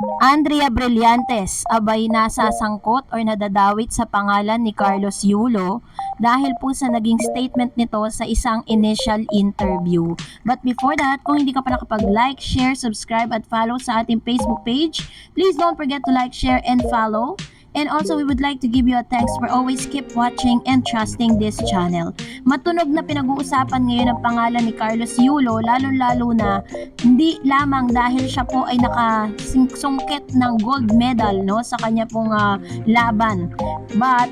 Andrea Brillantes, abay nasasangkot or nadadawit sa pangalan ni Carlos Yulo dahil po sa naging statement nito sa isang initial interview. But before that, kung hindi ka pa nakapag-like, share, subscribe at follow sa ating Facebook page, please don't forget to like, share, and follow. And also, we would like to give you a thanks for always keep watching and trusting this channel. Matunog na pinag-uusapan ngayon ang pangalan ni Carlos Yulo, lalo-lalo na hindi lamang dahil siya po ay nakasungkit ng gold medal no sa kanya pong laban. But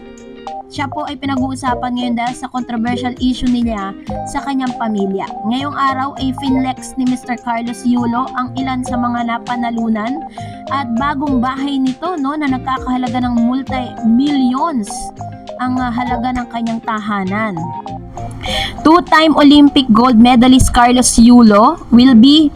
siya po ay pinag-uusapan ngayon dahil sa controversial issue niya sa kanyang pamilya. Ngayong araw ay finlex ni Mr. Carlos Yulo ang ilan sa mga napanalunan at bagong bahay nito no na nagkakahalaga ng multi-millions ang halaga ng kanyang tahanan. Two-time Olympic gold medalist Carlos Yulo will be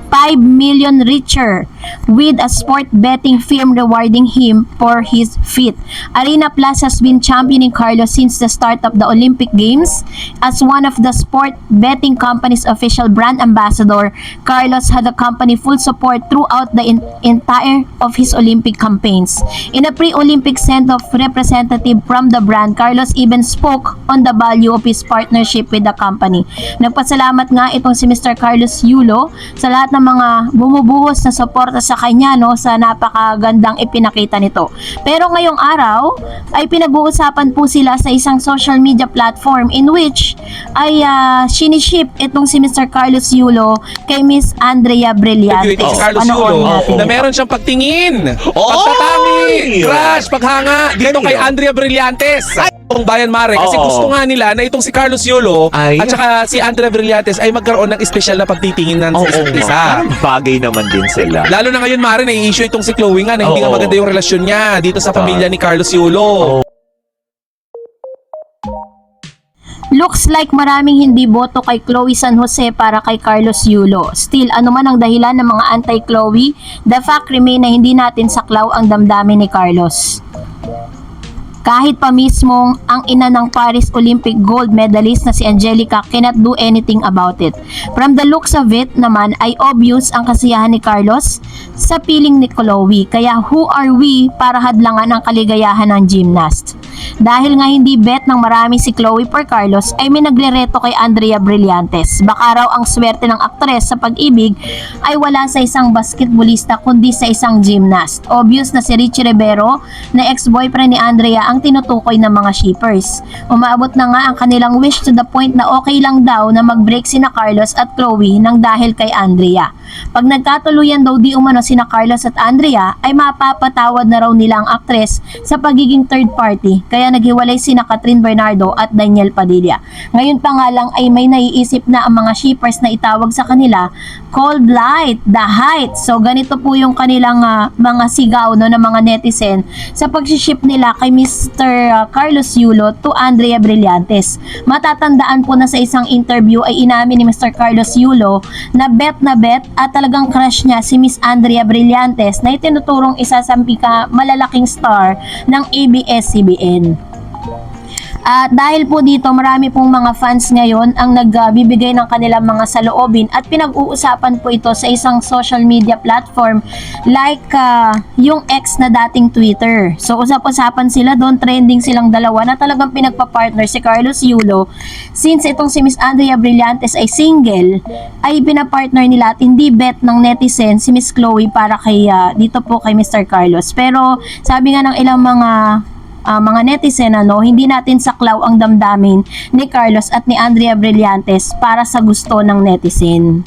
5 million richer with a sport betting firm rewarding him for his feat. Arena Plus has been championing Carlos since the start of the Olympic Games. As one of the sport betting company's official brand ambassador, Carlos had the company full support throughout the entire of his Olympic campaigns. In a pre-Olympic send-off representative from the brand, Carlos even spoke on the value of his partnership with the company. Nagpasalamat nga itong si Mr. Carlos Yulo sa lahat ng mga bumubuhos na suporta sa kanya no sa napakagandang ipinakita nito. Pero ngayong araw ay pinag-uusapan po sila sa isang social media platform in which ay siniship itong si Mr. Carlos Yulo kay Miss Andrea Brillantes. Carlos Yulo na meron siyang pagtingin, pagtatangi, crush, paghanga dito kay Andrea Brillantes. Ang bayan mare kasi gusto nga nila na itong si Carlos Yulo at saka si Andrea Brillantes ay magkaroon ng espesyal na pagtitingin ng isa't isa. Bagay naman din sila. Lalo na ngayon mare na-issue itong si Chloe nga na hindi nga maganda yung relasyon niya dito sa pamilya ni Carlos Yulo. Looks like maraming hindi boto kay Chloe San Jose para kay Carlos Yulo. Still, ano man ang dahilan ng mga anti-Chloe, the fact remain na hindi natin saklaw ang damdamin ni Carlos. Kahit pa mismo ang ina ng Paris Olympic gold medalist na si Angelica cannot do anything about it. From the looks of it naman ay obvious ang kasiyahan ni Carlos sa piling ni Chloe. Kaya who are we para hadlangan ang kaligayahan ng gymnast? Dahil nga hindi bet ng marami si Chloe for Carlos ay may nagrereto kay Andrea Brillantes. Baka raw ang swerte ng aktres sa pag-ibig ay wala sa isang basketballista kundi sa isang gymnast. Obvious na si Richie Rivero na ex-boyfriend ni Andrea ang tinutukoy ng mga shippers. Umaabot na nga ang kanilang wish to the point na okay lang daw na mag-break sina Carlos at Chloe nang dahil kay Andrea. Pag nagkatuluyan daw di umano sina Carlos at Andrea ay mapapatawad na raw nila ang aktres sa pagiging third party kaya naghiwalay sina Catherine Bernardo at Daniel Padilla. Ngayon pa nga lang ay may naiisip na ang mga shippers na itawag sa kanila Cold Light, The Height. So ganito po yung kanilang mga sigaw no, ng mga netizen sa pag-ship nila kay Mr. Carlos Yulo to Andrea Brillantes. Matatandaan po na sa isang interview ay inamin ni Mr. Carlos Yulo na bet at talagang crush niya si Miss Andrea Brillantes na itinuturong isa sa malalaking star ng ABS-CBN. At dahil po dito marami pong mga fans ngayon ang nagbibigay ng kanilang mga saloobin at pinag-uusapan po ito sa isang social media platform like yung ex na dating Twitter. So usap-usapan sila doon, trending silang dalawa na talagang pinagpa-partner si Carlos Yulo since itong si Miss Andrea Brillantes ay single ay pinapartner nila at hindi bet ng netizen si Miss Chloe para kay dito po kay Mr. Carlos. Pero sabi nga ng ilang mga netizen hindi natin saklaw ang damdamin ni Carlos at ni Andrea Brillantes para sa gusto ng netizen.